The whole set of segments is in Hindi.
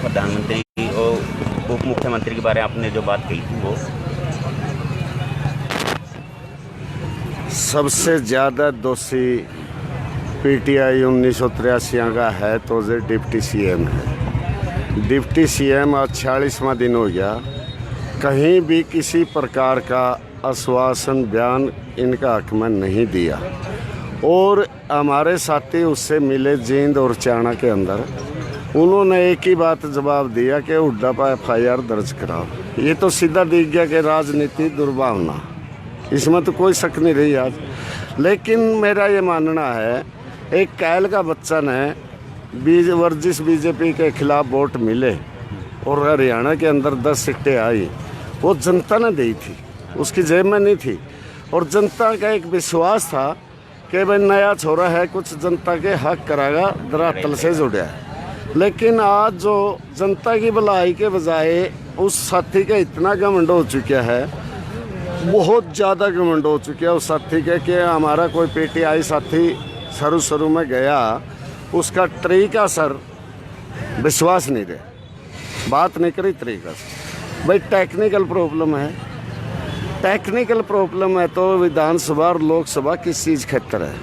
प्रधानमंत्री और उप मुख्यमंत्री के बारे में आपने जो बात कही थी वो सबसे ज़्यादा दोषी पीटीआई 1983 का है तो ये डिप्टी सीएम है। डिप्टी सीएम आज 46वां दिन हो गया, कहीं भी किसी प्रकार का आश्वासन बयान इनका हक में नहीं दिया। और हमारे साथी उससे मिले जींद और चाणा के अंदर, उन्होंने एक ही बात जवाब दिया कि हुड्डा पर FIR दर्ज कराओ। ये तो सीधा दिख गया कि राजनीति दुर्भावना, इसमें तो कोई शक नहीं रही आज। लेकिन मेरा ये मानना है, एक कैल का बच्चा ने वर्जिश बीजेपी के खिलाफ वोट मिले और हरियाणा के अंदर 10 सीटें आई, वो जनता ने दी थी, उसकी जेब में नहीं थी। और जनता का एक विश्वास था कि भाई नया छोरा है, कुछ जनता के हक कराएगा, धरातल से जुड़ा है। लेकिन आज जो जनता की भलाई के बजाय उस साथी का इतना घमंड हो चुका है, बहुत ज़्यादा घमंड हो चुका है उस साथी के कि हमारा कोई पीटीआई साथी शुरू में गया, उसका तरीका सर विश्वास नहीं रहे, बात नहीं करी तरीका से। भाई टेक्निकल प्रॉब्लम है, टेक्निकल प्रॉब्लम है तो विधानसभा और लोकसभा किस चीज़ खतर है।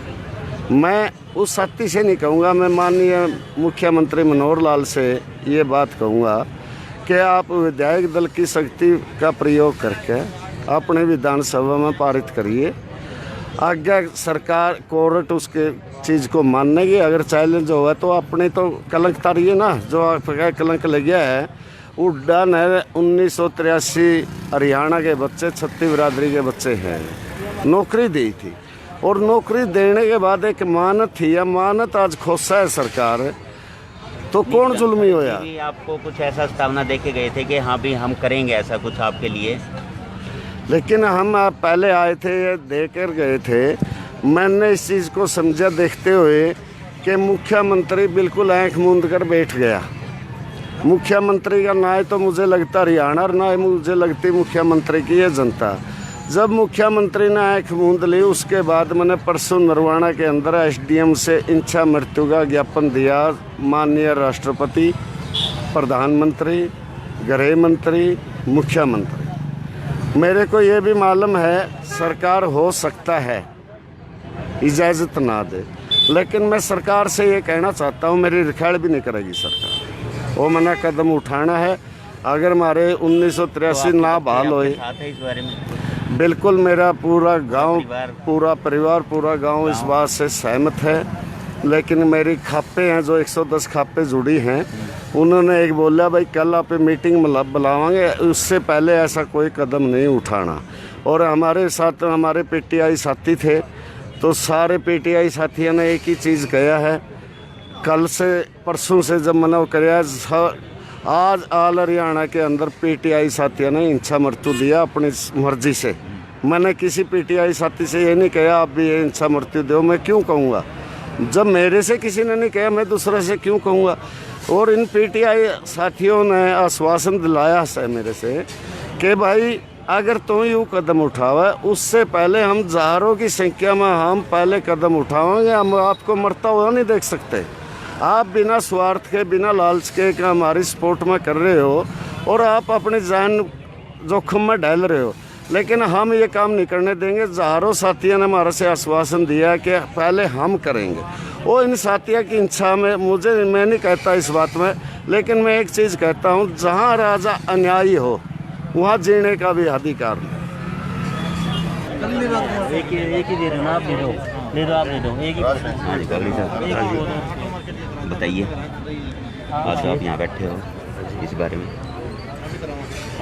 मैं उस साथी से नहीं कहूँगा, मैं माननीय मुख्यमंत्री मनोहर लाल से ये बात कहूँगा कि आप विधायक दल की शक्ति का प्रयोग करके अपने विधानसभा में पारित करिए। आगे सरकार कोर्ट उसके चीज़ को मानेगी, अगर चैलेंज होगा तो अपने तो कलंक तारिए ना, जो आपका कलंक लग गया है। हुड्डा ने 1983 हरियाणा के बच्चे, छत्तीस बिरादरी के बच्चे हैं, नौकरी दी थी। और नौकरी देने के बाद एक मानत थी, या मानत आज खोसा है सरकार, तो कौन जुल्मी होया। आपको कुछ ऐसा प्रस्तावना दे के गए थे कि हाँ भी हम करेंगे ऐसा कुछ आपके लिए, लेकिन हम आप पहले आए थे, दे कर गए थे। मैंने इस चीज़ को समझा देखते हुए कि मुख्यमंत्री बिल्कुल आँख मूंद कर बैठ गया। मुख्यमंत्री का ना तो मुझे लगता हरियाणा और ना मुझे लगती मुख्यमंत्री की ये जनता। जब मुख्यमंत्री ने आँख मूंद ली, उसके बाद मैंने परसों नरवाना के अंदर SDM से इच्छा मृत्यु का ज्ञापन दिया। माननीय राष्ट्रपति, प्रधानमंत्री, गृह मंत्री, मुख्यमंत्री, मेरे को ये भी मालूम है सरकार हो सकता है इजाज़त ना दे, लेकिन मैं सरकार से ये कहना चाहता हूँ, मेरी रिखेड़ भी नहीं करेगी सरकार, वो मना कदम उठाना है। अगर हमारे 1983 ना बहाल होए, बिल्कुल मेरा पूरा गांव, पूरा परिवार, पूरा गांव इस बात से सहमत है। लेकिन मेरी खापे हैं जो 110 खापे जुड़ी हैं, उन्होंने एक बोला भाई कल आप मीटिंग बुलावांगे, उससे पहले ऐसा कोई कदम नहीं उठाना। और हमारे साथ हमारे पीटीआई साथी थे, तो सारे पीटीआई साथियों ने एक ही चीज़ कहा है, कल से परसों से जब मना कराया, आज आल हरियाणा के अंदर पीटीआई साथियों ने इच्छा मृत्यु दिया अपनी मर्जी से। मैंने किसी पीटीआई साथी से ये नहीं कहा आप भी ये इच्छा मृत्यु दो, मैं क्यों कहूँगा, जब मेरे से किसी ने नहीं कहा मैं दूसरे से क्यों कहूँगा। और इन पीटीआई साथियों ने आश्वासन दिलाया है मेरे से कि भाई अगर तुम यूँ कदम उठावा, उससे पहले हम हज़ारों की संख्या में हम पहले कदम उठाएंगे, हम आपको मरता हुआ नहीं देख सकते। आप बिना स्वार्थ के, बिना लालच के हमारी सपोर्ट में कर रहे हो और आप अपनी जान जोखिम में डाल रहे हो, लेकिन हम ये काम नहीं करने देंगे। हज़ारों साथियों ने हमारे से आश्वासन दिया कि पहले हम करेंगे। वो इन साथियों की इच्छा में मैं नहीं कहता इस बात में, लेकिन मैं एक चीज़ कहता हूँ, जहाँ राजा अन्यायी हो वहाँ जीने का भी अधिकार है। एक ही दे दो ना, आप दे दो, आप दे दो, एक ही बताइए। आज आप यहाँ बैठे हो इस बारे में,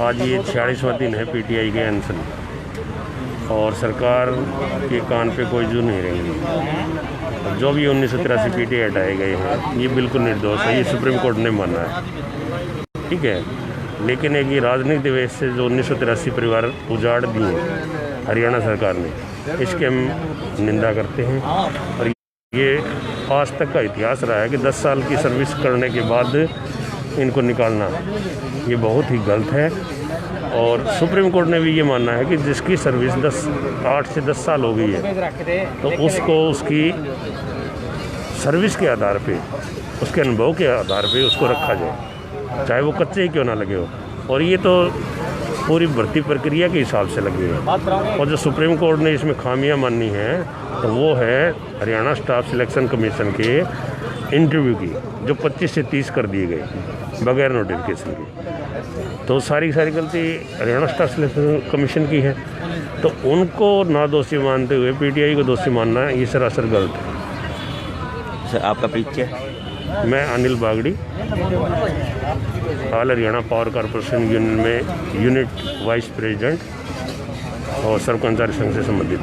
आज ये 46वां दिन है पीटीआई के अनशन, और सरकार के कान पे कोई जू नहीं रहेंगी। जो भी 1983 पीटीआई हटाए गए हैं ये बिल्कुल निर्दोष है, ये सुप्रीम कोर्ट ने माना है, ठीक है। लेकिन एक ये राजनीतिक वजह से जो 1983 परिवार उजाड़ दिए हरियाणा सरकार ने, इसके हम निंदा करते हैं। और ये आज तक का इतिहास रहा है कि 10 साल की सर्विस करने के बाद इनको निकालना ये बहुत ही गलत है। और सुप्रीम कोर्ट ने भी ये मानना है कि जिसकी सर्विस 8 से 10 साल हो गई है तो उसको उसकी सर्विस के आधार पे, उसके अनुभव के आधार पे उसको रखा जाए। चाहे वो कच्चे ही क्यों ना लगे हो। और ये तो पूरी भर्ती प्रक्रिया के हिसाब से लगी है। और जो सुप्रीम कोर्ट ने इसमें खामियां मानी हैं तो वो है हरियाणा स्टाफ सिलेक्शन कमीशन के इंटरव्यू की, जो 25 से 30 कर दिए गए बगैर नोटिफिकेशन के। तो सारी गलती हरियाणा स्टाफ सिलेक्शन कमीशन की है। तो उनको ना दोषी मानते हुए पीटीआई को दोषी मानना ये सरासर गलत है। सर आपका परिचय? मैं Anil Bagri, all Haryana power corporation union में यूनिट वाइस प्रेसिडेंट और सर्व कर्मचारी संघ से संबंधित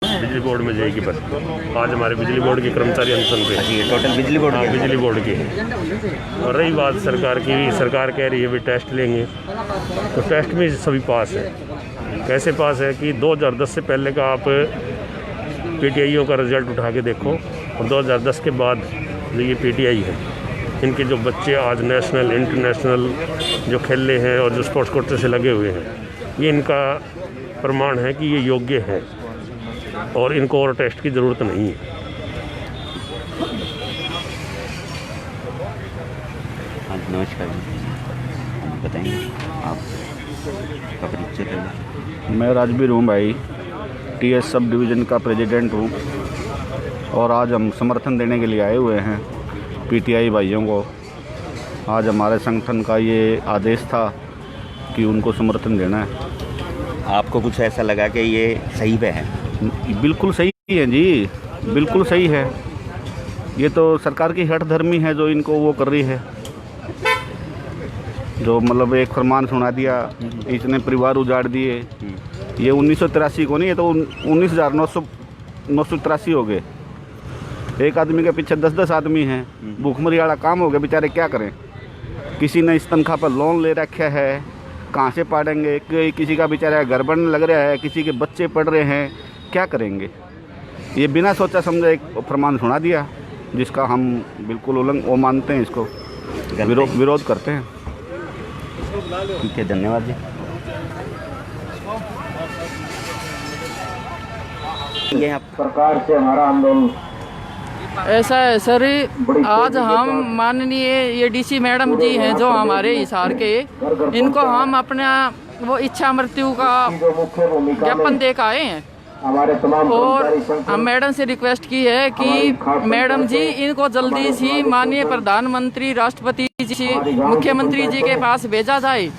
बिजली बोर्ड में जाएगी। बस आज हमारे बिजली बोर्ड के कर्मचारी अनशन पे। ये टोटल बिजली बोर्ड? हाँ, बिजली बोर्ड के हैं। और रही बात सरकार की, सरकार कह रही है वे टेस्ट लेंगे, तो टेस्ट में सभी पास है। कैसे पास है कि 2010 से पहले का आप पीटीआईओ का रिजल्ट उठा के देखो और 2010 के बाद जो ये पीटीआई है, इनके जो बच्चे आज नेशनल इंटरनेशनल जो खेले हैं और जो स्पोर्ट्स कोटे से लगे हुए हैं, ये इनका प्रमाण है कि ये योग्य है और इनको और टेस्ट की ज़रूरत नहीं है। हाँ नमस्कार जी, बताएंगे आपका परिचय करें? मैं राजवीर हूँ भाई, टीएस सब डिवीज़न का प्रेसिडेंट हूँ। और आज हम समर्थन देने के लिए आए हुए हैं पीटीआई भाइयों को। आज हमारे संगठन का ये आदेश था कि उनको समर्थन देना है। आपको कुछ ऐसा लगा कि ये सही पे है? बिल्कुल सही है जी, बिल्कुल सही है। ये तो सरकार की हठधर्मी है जो इनको वो कर रही है, जो मतलब एक फरमान सुना दिया, इतने परिवार उजाड़ दिए। ये 1983 को नहीं, ये तो 19,983 हो गए। एक आदमी के पीछे 10-10 आदमी हैं। भूखमरी वाला काम हो गया, बेचारे क्या करें। किसी ने इस तनख्वाह पर लोन ले रखा है, कहाँ से पाड़ेंगे। किसी का बेचारा घर बनने लग रहा है, किसी के बच्चे पढ़ रहे हैं, क्या करेंगे। ये बिना सोचा समझे एक फरमान सुना दिया, जिसका हम बिल्कुल वो मानते हैं, इसको विरोध करते हैं। ठीक है, धन्यवाद जी। ये आप सरकार से हमारा आंदोलन ऐसा है सर, आज हम माननीय ये डीसी मैडम जी हैं जो हमारे हिसार के, इनको हम अपना वो इच्छा मृत्यु का ज्ञापन दे के आए हैं। हमारे तमाम और हम मैडम से रिक्वेस्ट की है कि मैडम जी इनको जल्दी से माननीय प्रधानमंत्री, राष्ट्रपति जी, मुख्यमंत्री जी के पास भेजा जाए।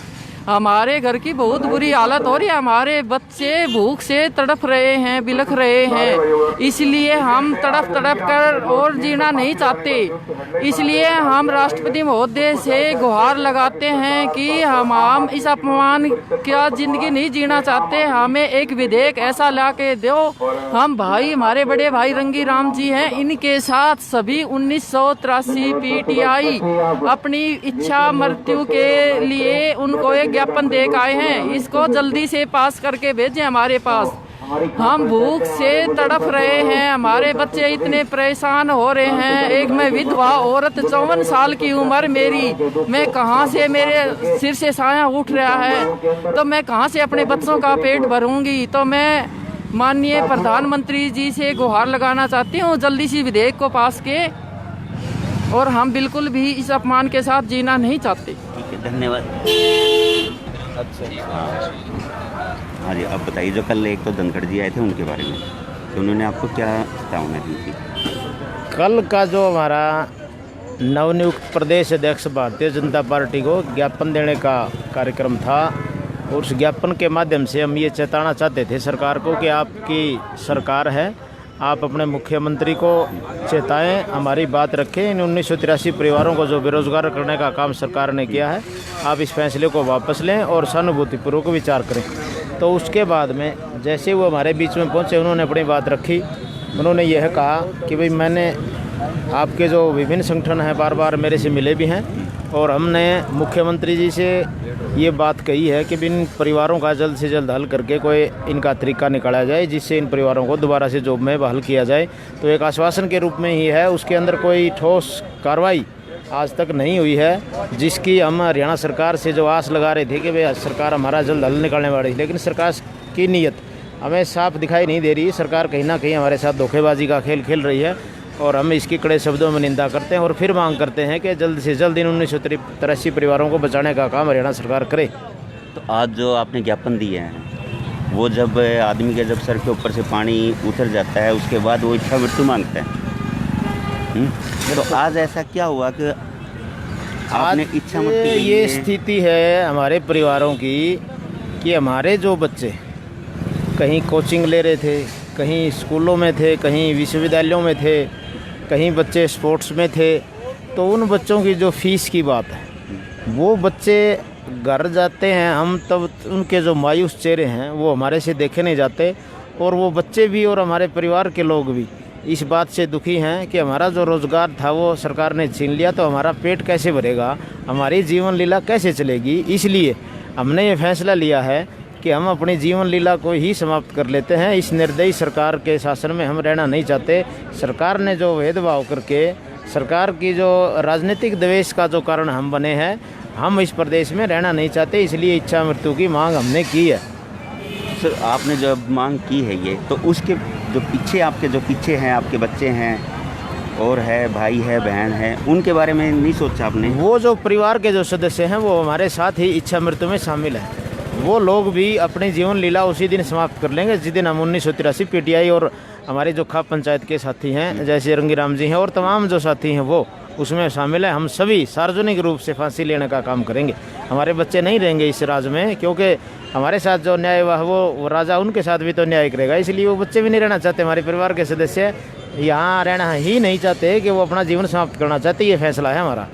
हमारे घर की बहुत बुरी हालत हो रही है, हमारे बच्चे भूख से तड़प रहे हैं, बिलख रहे हैं। इसलिए हम तड़प कर और जीना नहीं चाहते। इसलिए हम राष्ट्रपति महोदय से गुहार लगाते हैं कि हम इस अपमान क्या जिंदगी नहीं जीना चाहते। हमें एक विधेयक ऐसा ला के दो। हम भाई, हमारे बड़े भाई रंगी राम जी हैं, इनके साथ सभी 1983 पीटीआई अपनी इच्छा मृत्यु के लिए उनको एक ज्ञापन दे के आए हैं। इसको जल्दी से पास करके भेजें हमारे पास। हम भूख से तड़प रहे हैं, हमारे बच्चे इतने परेशान हो रहे हैं। एक मैं विधवा औरत, 54 साल की उम्र मेरी, मैं कहाँ से, मेरे सिर से साया उठ रहा है, तो मैं कहाँ से अपने बच्चों का पेट भरूंगी। तो मैं माननीय प्रधानमंत्री जी से गुहार लगाना चाहती हूँ, जल्दी से विधेयक को पास के। और हम बिल्कुल भी इस अपमान के साथ जीना नहीं चाहते। ठीक है, धन्यवाद। अच्छा हाँ जी, अब बताइए, जो कल एक तो धनखड़ जी आए थे उनके बारे में, तो उन्होंने आपको क्या चेतावनी दी थी? कल का जो हमारा नवनियुक्त प्रदेश अध्यक्ष भारतीय जनता पार्टी को ज्ञापन देने का कार्यक्रम था, और उस ज्ञापन के माध्यम से हम ये चेताना चाहते थे सरकार को कि आपकी सरकार है, आप अपने मुख्यमंत्री को चेताएं, हमारी बात रखें। इन 1983 परिवारों को जो बेरोजगार करने का काम सरकार ने किया है, आप इस फैसले को वापस लें और सहानुभूतिपूर्वक विचार करें। तो उसके बाद में जैसे वो हमारे बीच में पहुंचे, उन्होंने अपनी बात रखी। उन्होंने यह कहा कि भाई, मैंने आपके जो विभिन्न संगठन हैं बार बार मेरे से मिले भी हैं, और हमने मुख्यमंत्री जी से ये बात कही है कि इन परिवारों का जल्द से जल्द हल करके कोई इनका तरीका निकाला जाए, जिससे इन परिवारों को दोबारा से जॉब में बहाल किया जाए। तो एक आश्वासन के रूप में ही है, उसके अंदर कोई ठोस कार्रवाई आज तक नहीं हुई है, जिसकी हम हरियाणा सरकार से जो आस लगा रहे थे कि भाई सरकार हमारा जल्द हल निकालने वाली, लेकिन सरकार की नीयत हमें साफ दिखाई नहीं दे रही। सरकार कहीं ना कहीं हमारे साथ धोखेबाजी का खेल खेल रही है, और हम इसकी कड़े शब्दों में निंदा करते हैं और फिर मांग करते हैं कि जल्द से जल्द इन 1983 परिवारों को बचाने का काम हरियाणा सरकार करे। तो आज जो आपने ज्ञापन दिए हैं, वो जब आदमी के जब सर के ऊपर से पानी उतर जाता है उसके बाद वो इच्छा मृत्यु मांगता है। तो आज ऐसा क्या हुआ कि आपने इच्छा मृत्यु के ये लिए- स्थिति है हमारे परिवारों की कि हमारे जो बच्चे कहीं कोचिंग ले रहे थे, कहीं स्कूलों में थे, कहीं विश्वविद्यालयों में थे, कहीं बच्चे स्पोर्ट्स में थे, तो उन बच्चों की जो फीस की बात है, वो बच्चे घर जाते हैं, हम तब उनके जो मायूस चेहरे हैं वो हमारे से देखे नहीं जाते। और वो बच्चे भी और हमारे परिवार के लोग भी इस बात से दुखी हैं कि हमारा जो रोज़गार था वो सरकार ने छीन लिया, तो हमारा पेट कैसे भरेगा, हमारी जीवन लीला कैसे चलेगी। इसलिए हमने ये फैसला लिया है कि हम अपनी जीवन लीला को ही समाप्त कर लेते हैं। इस निर्दयी सरकार के शासन में हम रहना नहीं चाहते। सरकार ने जो भेदभाव करके, सरकार की जो राजनीतिक द्वेष का जो कारण हम बने हैं, हम इस प्रदेश में रहना नहीं चाहते, इसलिए इच्छा मृत्यु की मांग हमने की है। सर आपने जब मांग की है ये, तो उसके जो पीछे आपके जो पीछे हैं, आपके बच्चे हैं और है भाई है बहन है, उनके बारे में नहीं सोचा आपने? वो जो परिवार के जो सदस्य हैं वो हमारे साथ ही इच्छा मृत्यु में शामिल हैं। वो लोग भी अपनी जीवन लीला उसी दिन समाप्त कर लेंगे जिस दिन हम 1983 पीटीआई और हमारी जो खाप पंचायत के साथी हैं जैसे रंगीराम जी हैं और तमाम जो साथी हैं वो उसमें शामिल है। हम सभी सार्वजनिक रूप से फांसी लेने का काम करेंगे। हमारे बच्चे नहीं रहेंगे इस राज में, क्योंकि हमारे साथ जो न्याय हुआ वो राजा उनके साथ भी तो न्याय करेगा, इसलिए वो बच्चे भी नहीं रहना चाहते। हमारे परिवार के सदस्य यहाँ रहना ही नहीं चाहते कि वो अपना जीवन समाप्त करना चाहते। ये फैसला है हमारा।